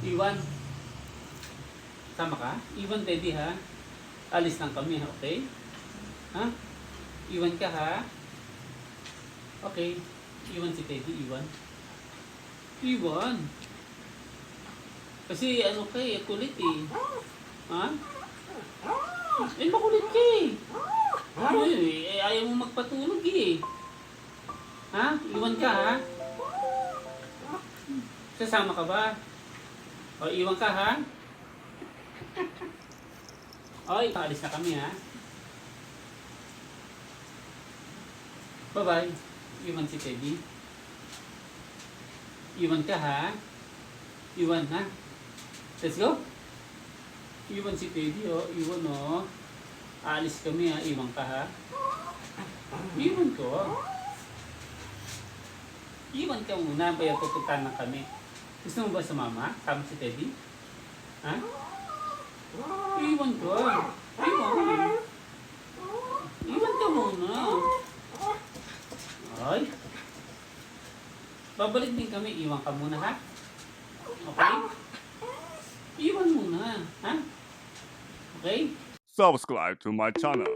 Iwan. Sama ka? Iwan, Teddy, ha? Alis lang kami, ha? Okay? Ha? Iwan ka, ha? Okay. Iwan si Teddy, iwan. Iwan. Kasi ano ka eh, kulit eh. Ha? Eh, makulit ka eh. Ano eh, ayaw mo magpatulog eh. Ha? Iwan ka, ha? Sasama ka ba? O, iwan ka, ha? Oy, paalis na kami, ha? Bye-bye. Iwan si Teddy. Iwan ka, ha? Iwan, ha? Let's go. Iwan si Teddy, oh. Iwan, oh. Aalis kami, ha? Iwan ka, ha? Iwan ko. Iwan ka muna, kaya pupuntahan na kami. Gusto mo ba sumama? Sama si Teddy? Ha? Iwan ko. Iwan. Iwan ka muna. Ay. Babalik din kami. Iwan ka muna, ha? Okay? Iwan muna, ha? Okay? Subscribe to my channel.